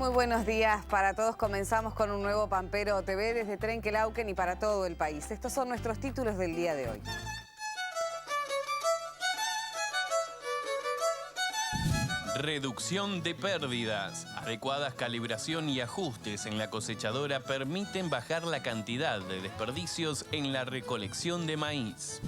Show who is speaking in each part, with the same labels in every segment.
Speaker 1: Muy buenos días para todos. Comenzamos con un nuevo Pampero TV desde Trenquelauquen y para todo el país. Estos son nuestros títulos del día de hoy.
Speaker 2: Reducción de pérdidas. Adecuadas calibración y ajustes en la cosechadora permiten bajar la cantidad de desperdicios en la recolección de maíz.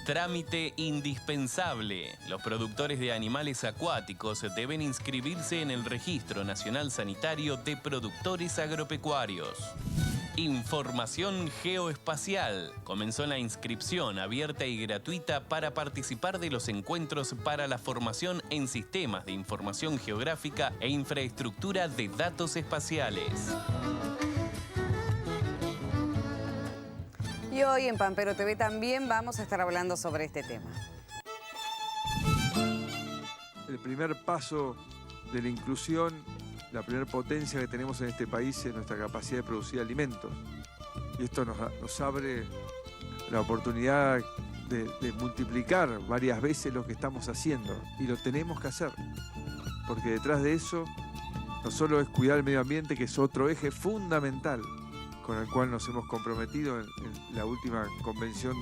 Speaker 2: Trámite indispensable. Los productores de animales acuáticos deben inscribirse en el Registro Nacional Sanitario de Productores Agropecuarios. Información geoespacial. Comenzó la inscripción abierta y gratuita para participar de los encuentros para la formación en sistemas de información geográfica e infraestructura de datos espaciales.
Speaker 1: Y hoy en Pampero TV también vamos a estar hablando sobre este tema.
Speaker 3: El primer paso de la inclusión, la primera potencia que tenemos en este país es nuestra capacidad de producir alimentos. Y esto nos abre la oportunidad de multiplicar varias veces lo que estamos haciendo. Y lo tenemos que hacer. Porque detrás de eso no solo es cuidar el medio ambiente, que es otro eje fundamental con el cual nos hemos comprometido en la última convención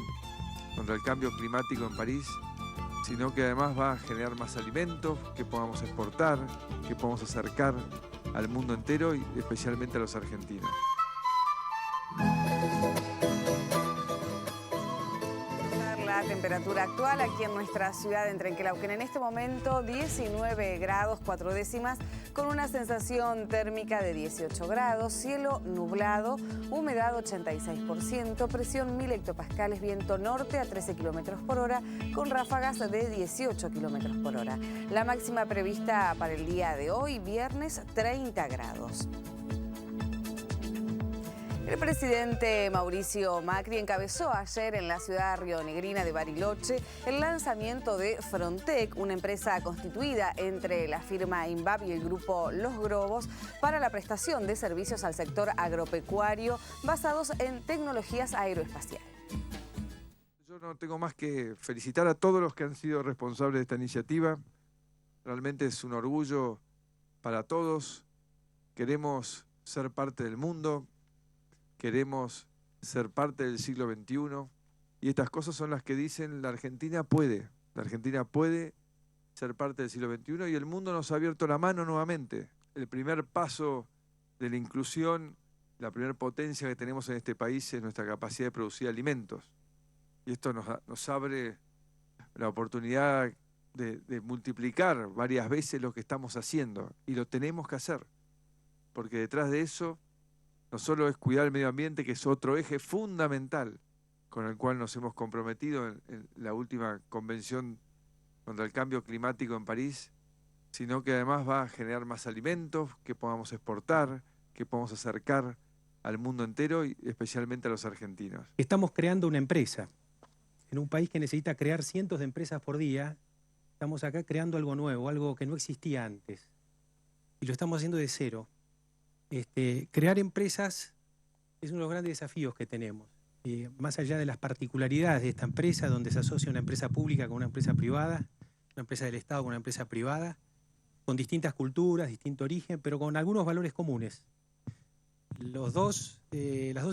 Speaker 3: contra el cambio climático en París, sino que además va a generar más alimentos que podamos exportar, que podamos acercar al mundo entero y especialmente a los argentinos.
Speaker 1: La temperatura actual aquí en nuestra ciudad en Trenquelauquen. En este momento 19 grados 4 décimas con una sensación térmica de 18 grados, cielo nublado, humedad 86%, presión 1000 hectopascales, viento norte a 13 kilómetros por hora con ráfagas de 18 kilómetros por hora. La máxima prevista para el día de hoy, viernes, 30 grados. El presidente Mauricio Macri encabezó ayer en la ciudad rionegrina de Bariloche el lanzamiento de Frontec, una empresa constituida entre la firma INVAP y el grupo Los Grobos para la prestación de servicios al sector agropecuario basados en tecnologías aeroespaciales.
Speaker 3: Yo no tengo más que felicitar a todos los que han sido responsables de esta iniciativa. Realmente es un orgullo para todos. Queremos ser parte del mundo. Queremos ser parte del siglo XXI y estas cosas son las que dicen la Argentina puede ser parte del siglo XXI y el mundo nos ha abierto la mano nuevamente. El primer paso de la inclusión, la primera potencia que tenemos en este país es nuestra capacidad de producir alimentos. Y esto nos abre la oportunidad de multiplicar varias veces lo que estamos haciendo y lo tenemos que hacer, porque detrás de eso no solo es cuidar el medio ambiente, que es otro eje fundamental con el cual nos hemos comprometido en la última convención contra el cambio climático en París, sino que además va a generar más alimentos que podamos exportar, que podamos acercar al mundo entero y especialmente a los argentinos.
Speaker 4: Estamos creando una empresa. En un país que necesita crear cientos de empresas por día, estamos acá creando algo nuevo, algo que no existía antes. Y lo estamos haciendo de cero. Crear empresas es uno de los grandes desafíos que tenemos. Más allá de las particularidades de esta empresa, donde se asocia una empresa pública con una empresa privada, una empresa del Estado con una empresa privada, con distintas culturas, distinto origen, pero con algunos valores comunes. Las dos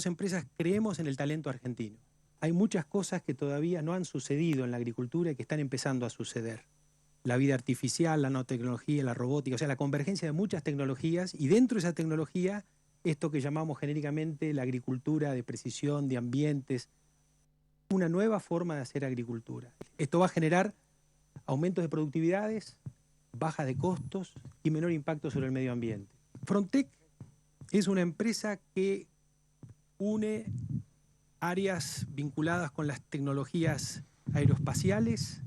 Speaker 4: empresas creemos en el talento argentino. Hay muchas cosas que todavía no han sucedido en la agricultura y que están empezando a suceder. La vida artificial, la nanotecnología, la robótica, o sea, la convergencia de muchas tecnologías y dentro de esa tecnología, esto que llamamos genéricamente la agricultura de precisión, de ambientes, una nueva forma de hacer agricultura. Esto va a generar aumentos de productividades, bajas de costos y menor impacto sobre el medio ambiente. Frontec es una empresa que une áreas vinculadas con las tecnologías aeroespaciales,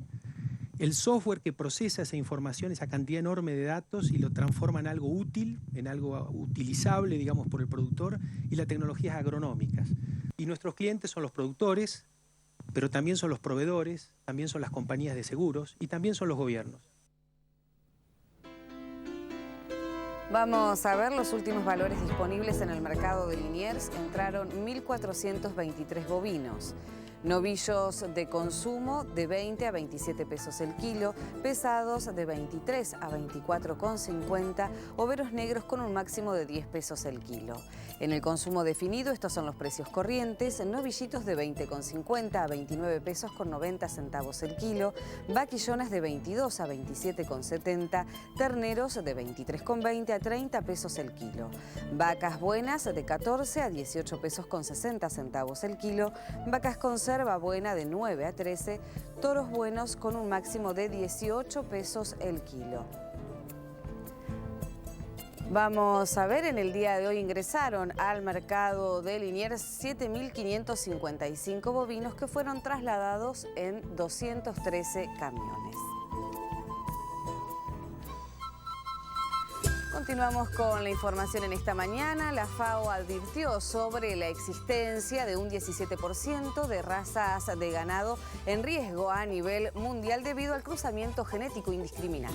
Speaker 4: el software que procesa esa información, esa cantidad enorme de datos y lo transforma en algo útil, en algo utilizable, digamos, por el productor, y las tecnologías agronómicas. Y nuestros clientes son los productores, pero también son los proveedores, también son las compañías de seguros y también son los gobiernos.
Speaker 1: Vamos a ver los últimos valores disponibles en el mercado de Liniers. Entraron 1.423 bovinos. Novillos de consumo de 20 a 27 pesos el kilo, pesados de 23 a 24,50, overos negros con un máximo de 10 pesos el kilo. En el consumo definido, estos son los precios corrientes: novillitos de 20,50 a 29 pesos con 90 centavos el kilo, vaquillones de 22 a 27,70, terneros de 23,20 a 30 pesos el kilo, vacas buenas de 14 a 18 pesos con 60 centavos el kilo, vacas conserva buena de 9 a 13, toros buenos con un máximo de 18 pesos el kilo. Vamos a ver, en el día de hoy ingresaron al mercado de Liniers 7.555 bovinos que fueron trasladados en 213 camiones. Continuamos con la información en esta mañana. La FAO advirtió sobre la existencia de un 17% de razas de ganado en riesgo a nivel mundial debido al cruzamiento genético indiscriminado.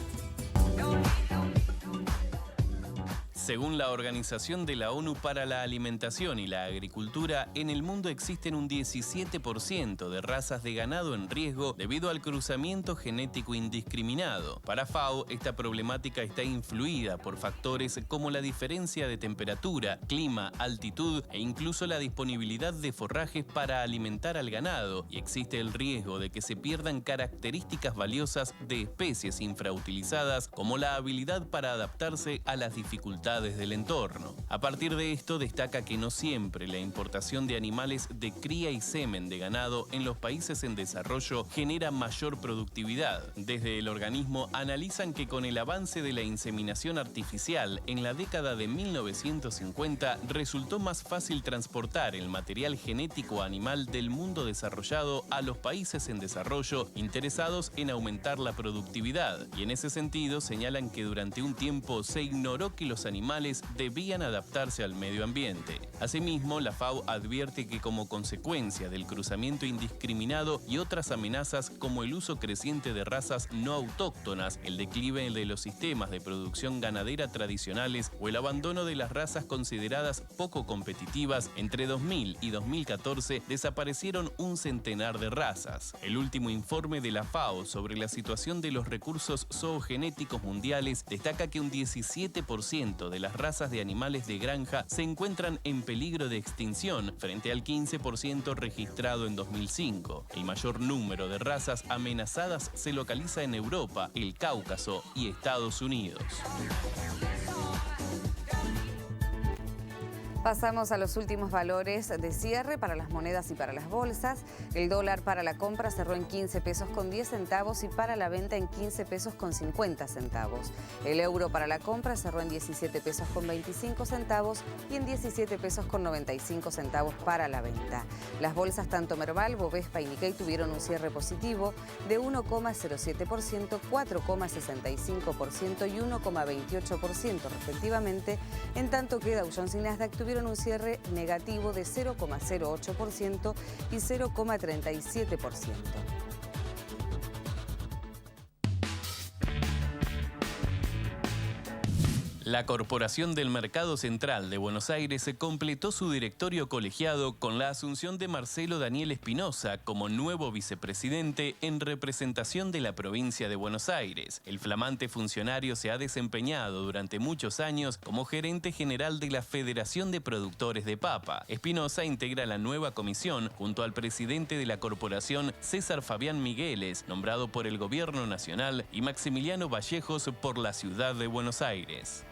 Speaker 2: Según la Organización de la ONU para la Alimentación y la Agricultura, en el mundo existen un 17% de razas de ganado en riesgo debido al cruzamiento genético indiscriminado. Para FAO, esta problemática está influida por factores como la diferencia de temperatura, clima, altitud e incluso la disponibilidad de forrajes para alimentar al ganado, y existe el riesgo de que se pierdan características valiosas de especies infrautilizadas como la habilidad para adaptarse a las dificultades del entorno. A partir de esto, destaca que no siempre la importación de animales de cría y semen de ganado en los países en desarrollo genera mayor productividad. Desde el organismo analizan que con el avance de la inseminación artificial en la década de 1950 resultó más fácil transportar el material genético animal del mundo desarrollado a los países en desarrollo interesados en aumentar la productividad, y en ese sentido señalan que durante un tiempo se ignoró que los animales debían adaptarse al medio ambiente. Asimismo, la FAO advierte que como consecuencia del cruzamiento indiscriminado y otras amenazas como el uso creciente de razas no autóctonas, el declive de los sistemas de producción ganadera tradicionales o el abandono de las razas consideradas poco competitivas, entre 2000 y 2014 desaparecieron un centenar de razas. El último informe de la FAO sobre la situación de los recursos zoogenéticos mundiales destaca que un 17% de las razas de animales de granja se encuentran en peligro de extinción frente al 15% registrado en 2005. El mayor número de razas amenazadas se localiza en Europa, el Cáucaso y Estados Unidos.
Speaker 1: Pasamos a los últimos valores de cierre para las monedas y para las bolsas. El dólar para la compra cerró en 15 pesos con 10 centavos y para la venta en 15 pesos con 50 centavos. El euro para la compra cerró en 17 pesos con 25 centavos y en 17 pesos con 95 centavos para la venta. Las bolsas tanto Merval, Bovespa y Nikkei tuvieron un cierre positivo de 1,07%, 4,65% y 1,28% respectivamente, en tanto que Dow Jones y Nasdaq tuvieron un cierre negativo de 0,08% y 0,37%.
Speaker 2: La Corporación del Mercado Central de Buenos Aires se completó su directorio colegiado con la asunción de Marcelo Daniel Espinosa como nuevo vicepresidente en representación de la provincia de Buenos Aires. El flamante funcionario se ha desempeñado durante muchos años como gerente general de la Federación de Productores de Papa. Espinosa integra la nueva comisión junto al presidente de la corporación, César Fabián Migueles, nombrado por el Gobierno Nacional, y Maximiliano Vallejos por la Ciudad de Buenos Aires.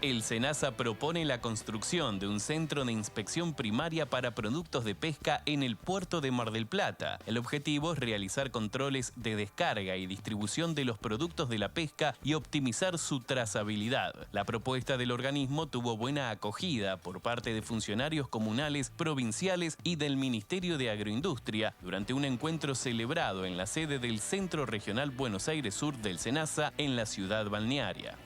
Speaker 2: El SENASA propone la construcción de un centro de inspección primaria para productos de pesca en el puerto de Mar del Plata. El objetivo es realizar controles de descarga y distribución de los productos de la pesca y optimizar su trazabilidad. La propuesta del organismo tuvo buena acogida por parte de funcionarios comunales, provinciales y del Ministerio de Agroindustria durante un encuentro celebrado en la sede del Centro Regional Buenos Aires Sur del SENASA en la ciudad balnearia.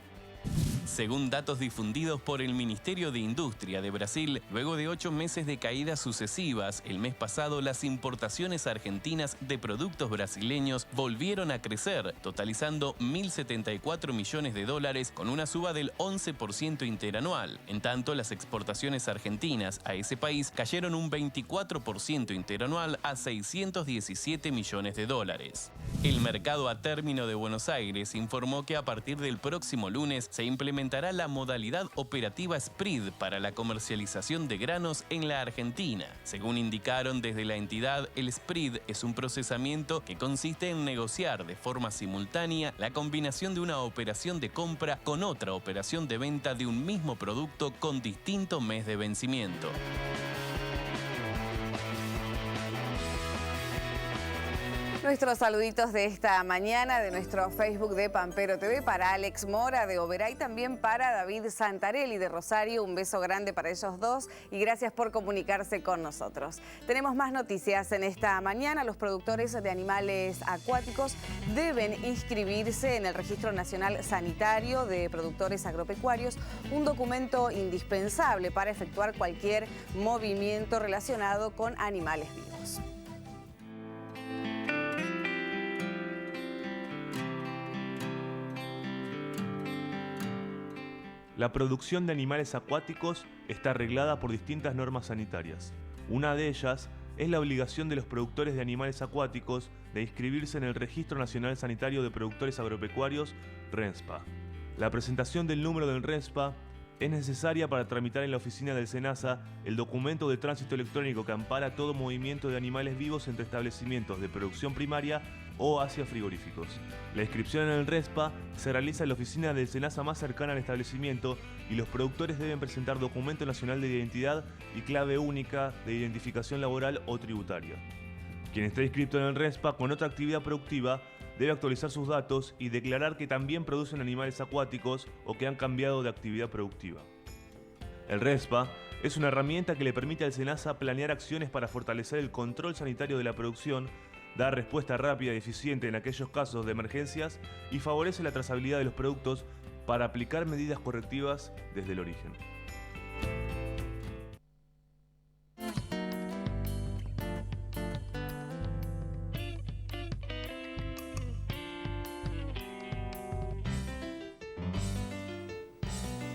Speaker 2: Según datos difundidos por el Ministerio de Industria de Brasil, luego de 8 meses de caídas sucesivas, el mes pasado las importaciones argentinas de productos brasileños volvieron a crecer, totalizando 1.074 millones de dólares con una suba del 11% interanual. En tanto, las exportaciones argentinas a ese país cayeron un 24% interanual a 617 millones de dólares. El mercado a término de Buenos Aires informó que a partir del próximo lunes se implementará la modalidad operativa SPRID para la comercialización de granos en la Argentina. Según indicaron desde la entidad, el SPRID es un procesamiento que consiste en negociar de forma simultánea la combinación de una operación de compra con otra operación de venta de un mismo producto con distinto mes de vencimiento.
Speaker 1: Nuestros saluditos de esta mañana de nuestro Facebook de Pampero TV para Alex Mora de Oberá y también para David Santarelli de Rosario. Un beso grande para ellos dos y gracias por comunicarse con nosotros. Tenemos más noticias en esta mañana. Los productores de animales acuáticos deben inscribirse en el Registro Nacional Sanitario de Productores Agropecuarios, un documento indispensable para efectuar cualquier movimiento relacionado con animales vivos.
Speaker 5: La producción de animales acuáticos está regulada por distintas normas sanitarias. Una de ellas es la obligación de los productores de animales acuáticos de inscribirse en el Registro Nacional Sanitario de Productores Agropecuarios, RENSPA. La presentación del número del RENSPA es necesaria para tramitar en la oficina del SENASA el documento de tránsito electrónico que ampara todo movimiento de animales vivos entre establecimientos de producción primaria o hacia frigoríficos. La inscripción en el RENSPA se realiza en la oficina del SENASA más cercana al establecimiento y los productores deben presentar documento nacional de identidad y clave única de identificación laboral o tributaria. Quien esté inscrito en el RENSPA con otra actividad productiva debe actualizar sus datos y declarar que también producen animales acuáticos o que han cambiado de actividad productiva. El RENSPA es una herramienta que le permite al SENASA planear acciones para fortalecer el control sanitario de la producción, dar respuesta rápida y eficiente en aquellos casos de emergencias y favorece la trazabilidad de los productos para aplicar medidas correctivas desde el origen.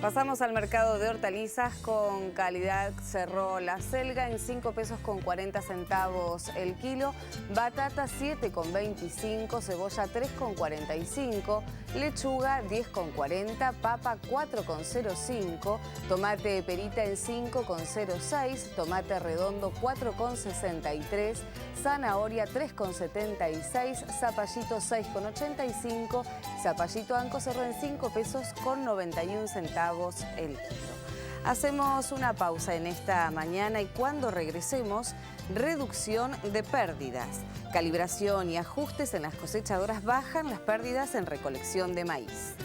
Speaker 1: Pasamos al mercado de hortalizas. Con calidad cerró la selga en 5 pesos con 40 centavos el kilo, batata 7,25, cebolla 3,45, lechuga 10,40, papa 4,05, tomate perita en 5,06, tomate redondo 4,63, zanahoria 3,76, zapallito 6,85, zapallito anco cerró en 5 pesos con 91 centavos el kilo. Hacemos una pausa en esta mañana y cuando regresemos, reducción de pérdidas. Calibración y ajustes en las cosechadoras bajan las pérdidas en recolección de maíz.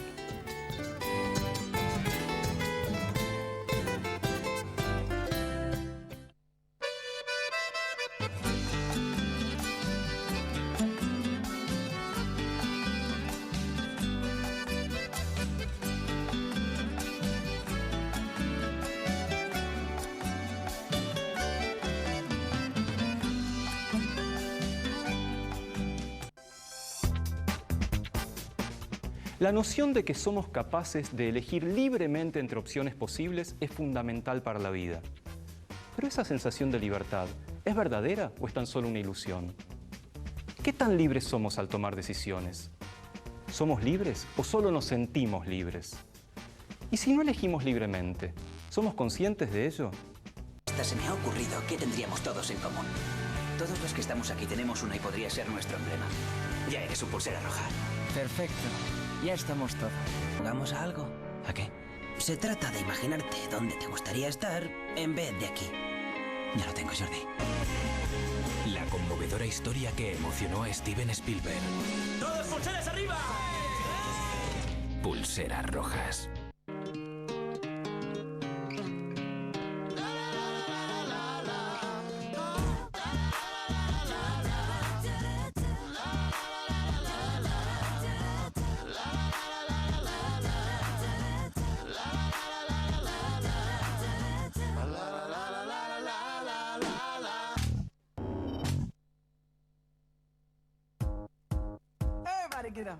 Speaker 6: La noción de que somos capaces de elegir libremente entre opciones posibles es fundamental para la vida. Pero esa sensación de libertad, ¿es verdadera o es tan solo una ilusión? ¿Qué tan libres somos al tomar decisiones? ¿Somos libres o solo nos sentimos libres? ¿Y si no elegimos libremente, somos conscientes de ello?
Speaker 7: Hasta se me ha ocurrido que tendríamos todos en común. Todos los que estamos aquí tenemos una y podría ser nuestro emblema. Ya eres un pulsera roja.
Speaker 8: Perfecto. Ya estamos todos.
Speaker 7: ¿Jugamos a algo?
Speaker 8: ¿A qué?
Speaker 7: Se trata de imaginarte dónde te gustaría estar en vez de aquí.
Speaker 8: Ya lo tengo, Jordi. La conmovedora historia que emocionó a Steven Spielberg.
Speaker 7: ¡Todos pulseras arriba!
Speaker 8: Pulseras rojas.
Speaker 9: it out.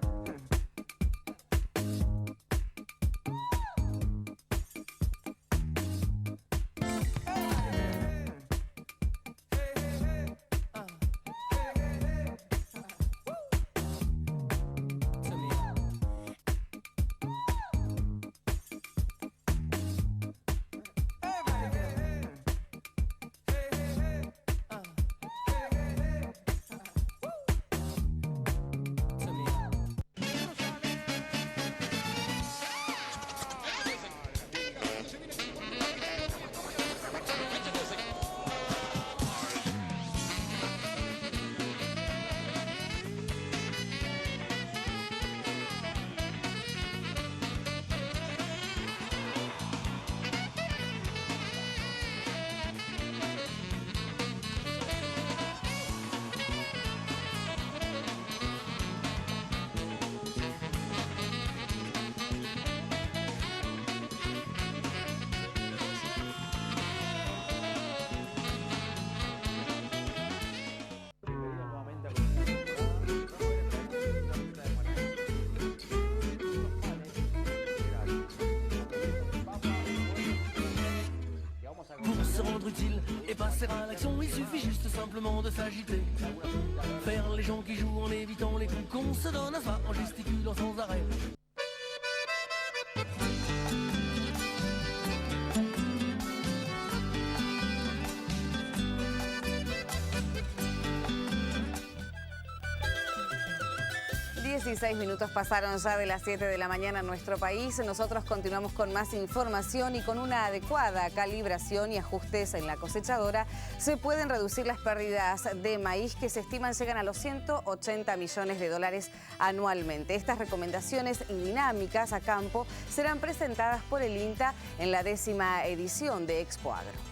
Speaker 10: Pour se rendre utile et passer à l'action, il suffit juste simplement de s'agiter. Faire les gens qui jouent en évitant les coups qu'on se donne à soi, en gesticulant sans arrêt.
Speaker 1: 16 minutos pasaron ya de las 7 de la mañana en nuestro país. Nosotros continuamos con más información y con una adecuada calibración y ajustes en la cosechadora se pueden reducir las pérdidas de maíz que se estiman llegan a los 180 millones de dólares anualmente. Estas recomendaciones y dinámicas a campo serán presentadas por el INTA en la 10ª edición de Expo Agro.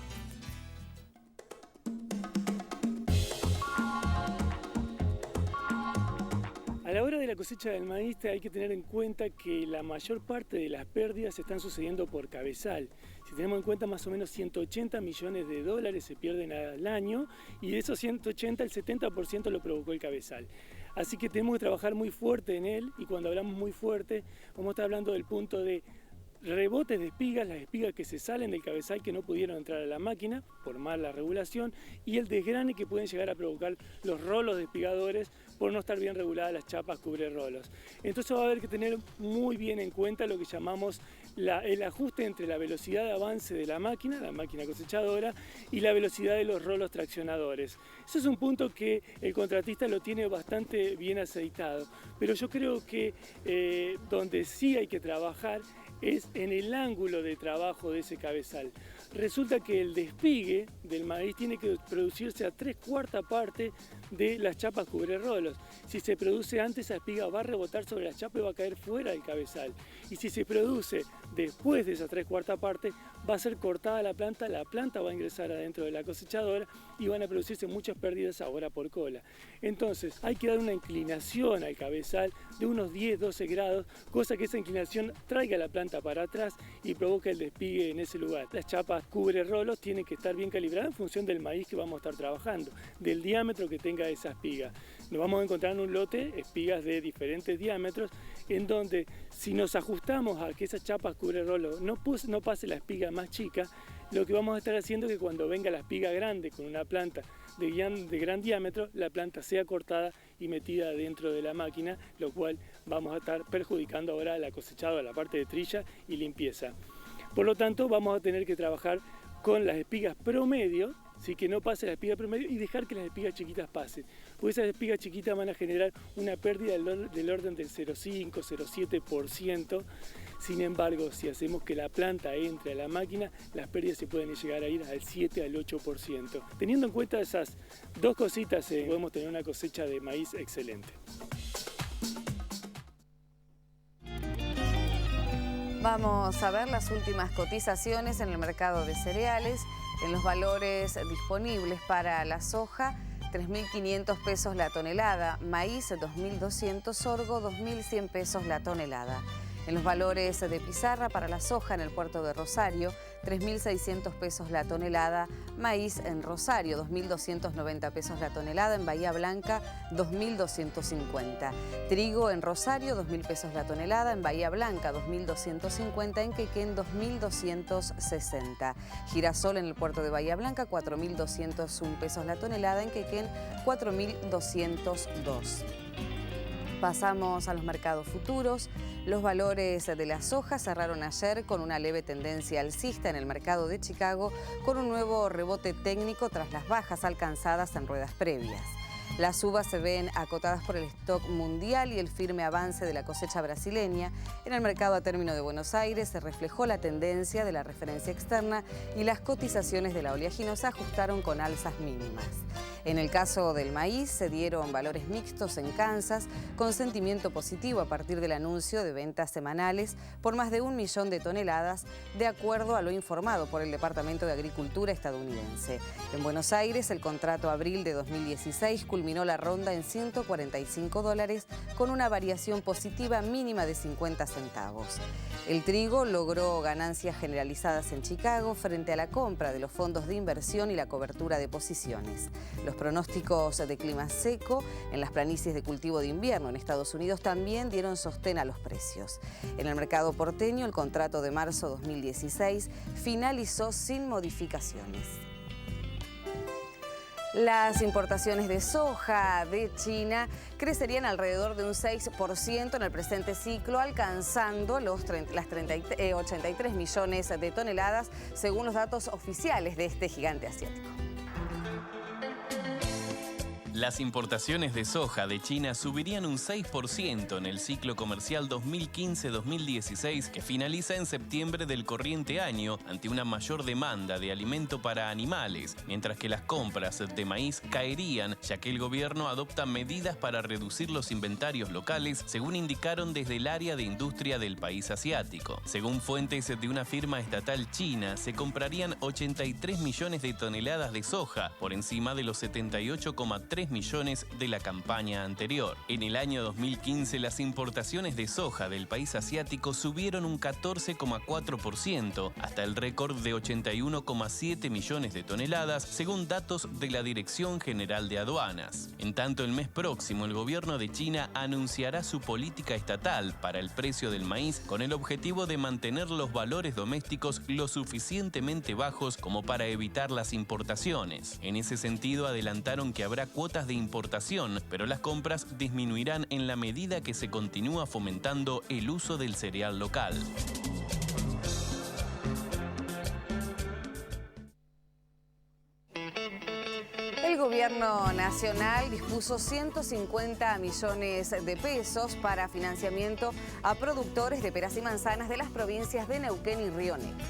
Speaker 11: A la hora de la cosecha del maíz hay que tener en cuenta que la mayor parte de las pérdidas están sucediendo por cabezal. Si tenemos en cuenta, más o menos 180 millones de dólares se pierden al año y de esos 180 el 70% lo provocó el cabezal. Así que tenemos que trabajar muy fuerte en él y cuando hablamos muy fuerte vamos a estar hablando del punto de rebotes de espigas, las espigas que se salen del cabezal que no pudieron entrar a la máquina por mala regulación y el desgrane que pueden llegar a provocar los rolos de espigadores por no estar bien reguladas las chapas cubre rolos. Entonces va a haber que tener muy bien en cuenta lo que llamamos el ajuste entre la velocidad de avance de la máquina cosechadora, y la velocidad de los rolos traccionadores. Eso es un punto que el contratista lo tiene bastante bien aceitado, pero yo creo que donde sí hay que trabajar es en el ángulo de trabajo de ese cabezal. Resulta que el despigue del maíz tiene que producirse a 3/4 parte de las chapas cubrerolos. Si se produce antes, esa espiga va a rebotar sobre la chapa y va a caer fuera del cabezal. Y si se produce después de esa 3/4 parte, va a ser cortada la planta va a ingresar adentro de la cosechadora y van a producirse muchas pérdidas ahora por cola. Entonces hay que dar una inclinación al cabezal de unos 10-12 grados, cosa que esa inclinación traiga la planta para atrás y provoque el despigue en ese lugar. Las chapas cubre rolos tienen que estar bien calibradas en función del maíz que vamos a estar trabajando, del diámetro que tenga esa espiga. Nos vamos a encontrar en un lote espigas de diferentes diámetros, en donde si nos ajustamos a que esas chapas cubre rolo no pase la espiga más chica, lo que vamos a estar haciendo es que cuando venga la espiga grande con una planta de gran diámetro, la planta sea cortada y metida dentro de la máquina, lo cual vamos a estar perjudicando ahora a la cosechada, a la parte de trilla y limpieza. Por lo tanto, vamos a tener que trabajar con las espigas promedio, ¿sí? Que no pase la espiga promedio y dejar que las espigas chiquitas pasen. Porque esas espigas chiquitas van a generar una pérdida del orden del 0,5-0,7%. Sin embargo, si hacemos que la planta entre a la máquina, las pérdidas se pueden llegar a ir al 7 al 8%. Teniendo en cuenta esas dos cositas, podemos tener una cosecha de maíz excelente.
Speaker 1: Vamos a ver las últimas cotizaciones en el mercado de cereales, en los valores disponibles para la soja, 3.500 pesos la tonelada, maíz 2.200, sorgo 2.100 pesos la tonelada. En los valores de pizarra para la soja en el puerto de Rosario, 3.600 pesos la tonelada. Maíz en Rosario, 2.290 pesos la tonelada. En Bahía Blanca, 2.250. Trigo en Rosario, 2.000 pesos la tonelada. En Bahía Blanca, 2.250. En Quequén, 2.260. Girasol en el puerto de Bahía Blanca, 4.201 pesos la tonelada. En Quequén, 4.202. Pasamos a los mercados futuros. Los valores de la soja cerraron ayer con una leve tendencia alcista en el mercado de Chicago, con un nuevo rebote técnico tras las bajas alcanzadas en ruedas previas. Las uvas se ven acotadas por el stock mundial y el firme avance de la cosecha brasileña. En el mercado a término de Buenos Aires se reflejó la tendencia de la referencia externa y las cotizaciones de la oleaginosa ajustaron con alzas mínimas. En el caso del maíz se dieron valores mixtos en Kansas, con sentimiento positivo a partir del anuncio de ventas semanales por más de 1 millón de toneladas, de acuerdo a lo informado por el Departamento de Agricultura estadounidense. En Buenos Aires, el contrato abril de 2016 culminó la ronda en $145, con una variación positiva mínima de 50 centavos. El trigo logró ganancias generalizadas en Chicago frente a la compra de los fondos de inversión y la cobertura de posiciones. Los pronósticos de clima seco en las planicies de cultivo de invierno en Estados Unidos también dieron sostén a los precios. En el mercado porteño, el contrato de marzo 2016 finalizó sin modificaciones. Las importaciones de soja de China crecerían alrededor de un 6% en el presente ciclo, alcanzando las 83 millones de toneladas, según los datos oficiales de este gigante asiático.
Speaker 2: Las importaciones de soja de China subirían un 6% en el ciclo comercial 2015-2016 que finaliza en septiembre del corriente año ante una mayor demanda de alimento para animales, mientras que las compras de maíz caerían ya que el gobierno adopta medidas para reducir los inventarios locales, según indicaron desde el área de industria del país asiático. Según fuentes de una firma estatal china, se comprarían 83 millones de toneladas de soja, por encima de los 78,3 millones de la campaña anterior. En el año 2015, las importaciones de soja del país asiático subieron un 14,4% hasta el récord de 81,7 millones de toneladas, según datos de la Dirección General de Aduanas. En tanto, el mes próximo, el gobierno de China anunciará su política estatal para el precio del maíz con el objetivo de mantener los valores domésticos lo suficientemente bajos como para evitar las importaciones. En ese sentido, adelantaron que habrá cuotas de importación, pero las compras disminuirán en la medida que se continúa fomentando el uso del cereal local.
Speaker 1: El gobierno nacional dispuso 150 millones de pesos para financiamiento a productores de peras y manzanas de las provincias de Neuquén y Río Negro.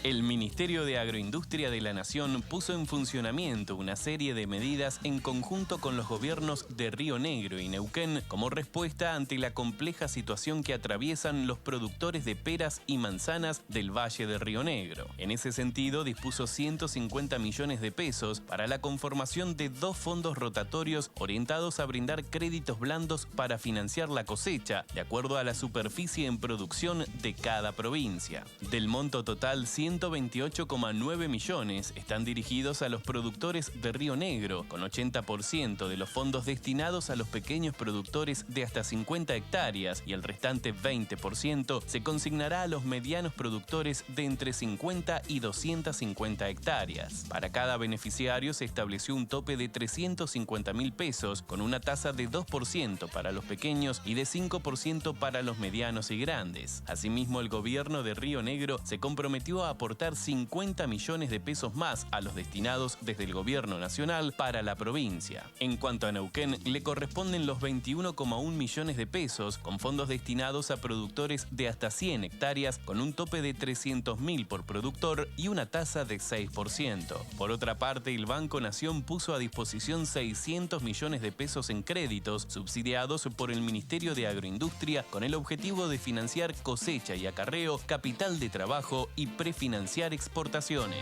Speaker 2: El Ministerio de Agroindustria de la Nación puso en funcionamiento una serie de medidas en conjunto con los gobiernos de Río Negro y Neuquén como respuesta ante la compleja situación que atraviesan los productores de peras y manzanas del Valle de Río Negro. En ese sentido, dispuso 150 millones de pesos para la conformación de 2 fondos rotatorios orientados a brindar créditos blandos para financiar la cosecha, de acuerdo a la superficie en producción de cada provincia. Del monto total, 128,9 millones están dirigidos a los productores de Río Negro, con 80% de los fondos destinados a los pequeños productores de hasta 50 hectáreas y el restante 20% se consignará a los medianos productores de entre 50 y 250 hectáreas. Para cada beneficiario se estableció un tope de 350.000 pesos con una tasa de 2% para los pequeños y de 5% para los medianos y grandes. Asimismo, el gobierno de Río Negro se comprometió a aportar 50 millones de pesos más a los destinados desde el gobierno nacional para la provincia. En cuanto a Neuquén, le corresponden los 21,1 millones de pesos con fondos destinados a productores de hasta 100 hectáreas con un tope de 300.000 por productor y una tasa de 6%. Por otra parte, el Banco Nación puso a disposición 600 millones de pesos en créditos subsidiados por el Ministerio de Agroindustria con el objetivo de financiar cosecha y acarreo, capital de trabajo y prefinanciar exportaciones.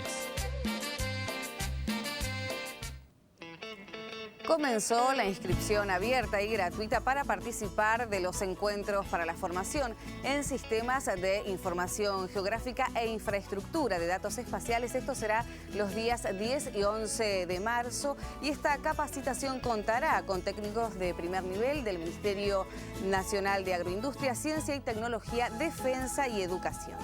Speaker 1: Comenzó la inscripción abierta y gratuita para participar de los encuentros para la formación en sistemas de información geográfica e infraestructura de datos espaciales. Esto será los días 10 y 11 de marzo y esta capacitación contará con técnicos de primer nivel del Ministerio Nacional de Agroindustria, Ciencia y Tecnología, Defensa y Educación.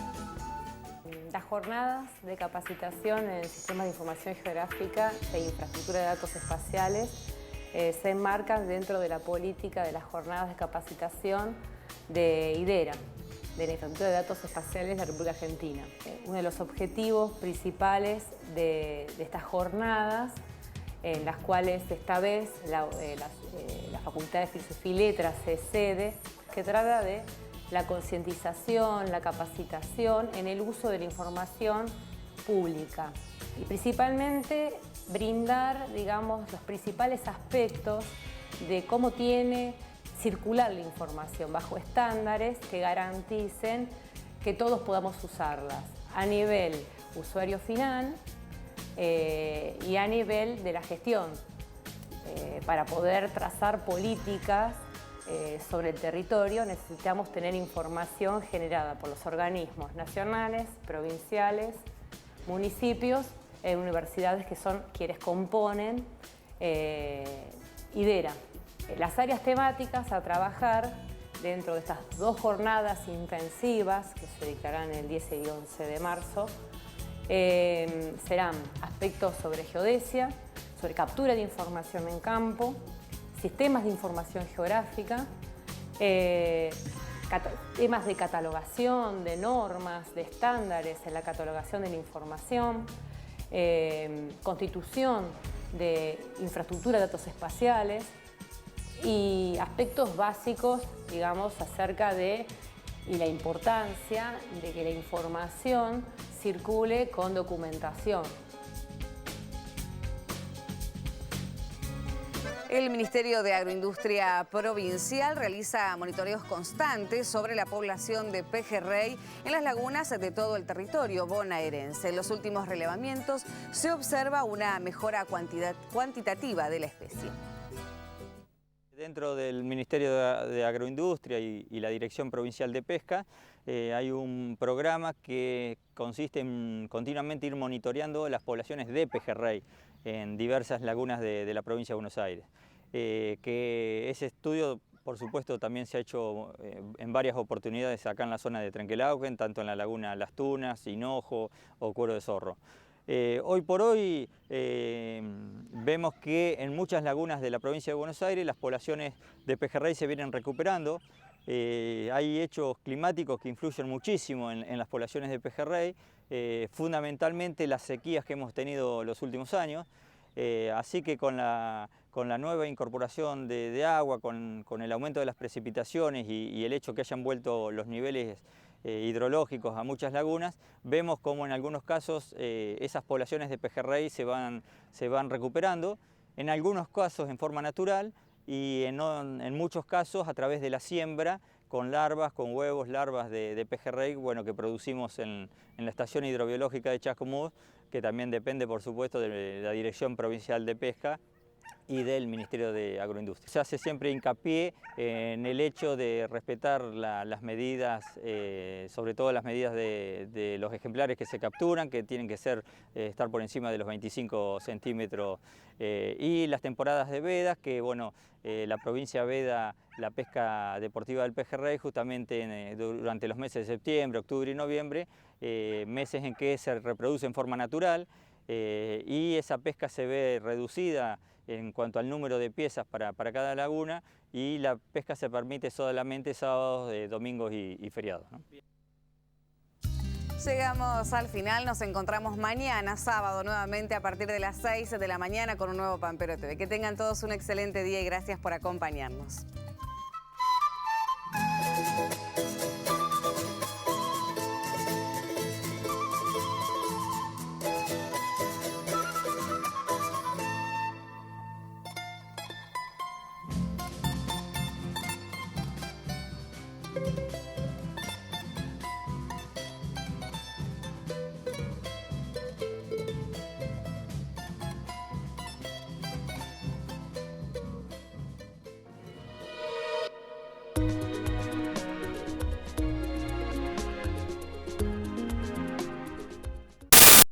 Speaker 9: Las jornadas de capacitación en sistemas de información geográfica e infraestructura de datos espaciales se enmarcan dentro de la política de las jornadas de capacitación de IDERA, de la infraestructura de datos espaciales de la República Argentina. Uno de los objetivos principales de estas jornadas, en las cuales esta vez la Facultad de Filosofía y Letras se sede, que trata de la concientización, la capacitación en el uso de la información pública y principalmente brindar, digamos, los principales aspectos de cómo tiene circular la información bajo estándares que garanticen que todos podamos usarlas a nivel usuario final y a nivel de la gestión para poder trazar políticas sobre el territorio. Necesitamos tener información generada por los organismos nacionales, provinciales, municipios, universidades que son quienes componen IDERA. Las áreas temáticas a trabajar dentro de estas dos jornadas intensivas que se dictarán el 10 y 11 de marzo serán aspectos sobre geodesia, sobre captura de información en campo, sistemas de información geográfica, temas de catalogación, de normas, de estándares en la catalogación de la información, constitución de infraestructura de datos espaciales y aspectos básicos, digamos, acerca de y la importancia de que la información circule con documentación.
Speaker 1: El Ministerio de Agroindustria Provincial realiza monitoreos constantes sobre la población de pejerrey en las lagunas de todo el territorio bonaerense. En los últimos relevamientos se observa una mejora cuantitativa de la especie.
Speaker 12: Dentro del Ministerio de Agroindustria y la Dirección Provincial de Pesca hay un programa que consiste en continuamente ir monitoreando las poblaciones de pejerrey en diversas lagunas de la provincia de Buenos Aires. Que ese estudio, por supuesto, también se ha hecho en varias oportunidades acá en la zona de Trenquelauquen, tanto en la laguna Las Tunas, Hinojo o Cuero de Zorro. Hoy por hoy vemos que en muchas lagunas de la provincia de Buenos Aires las poblaciones de pejerrey se vienen recuperando. Hay hechos climáticos que influyen muchísimo en las poblaciones de pejerrey, fundamentalmente las sequías que hemos tenido los últimos años. Así que con la nueva incorporación de agua, con el aumento de las precipitaciones y el hecho que hayan vuelto los niveles hidrológicos a muchas lagunas, vemos como en algunos casos esas poblaciones de pejerrey se van recuperando, en algunos casos en forma natural y en muchos casos a través de la siembra con larvas, con huevos, larvas de pejerrey, bueno, que producimos en la estación hidrobiológica de Chascomús, que también depende, por supuesto, de la Dirección Provincial de Pesca y del Ministerio de Agroindustria. Se hace siempre hincapié en el hecho de respetar las medidas, sobre todo las medidas de los ejemplares que se capturan, que tienen que estar por encima de los 25 centímetros, y las temporadas de vedas, que bueno, la provincia veda la pesca deportiva del pejerrey justamente durante los meses de septiembre, octubre y noviembre, meses en que se reproduce en forma natural, y esa pesca se ve reducida en cuanto al número de piezas para cada laguna, y la pesca se permite solamente sábados, domingos y feriados, ¿no?
Speaker 1: Llegamos al final, nos encontramos mañana, sábado, nuevamente a partir de las 6 de la mañana con un nuevo Pampero TV. Que tengan todos un excelente día y gracias por acompañarnos.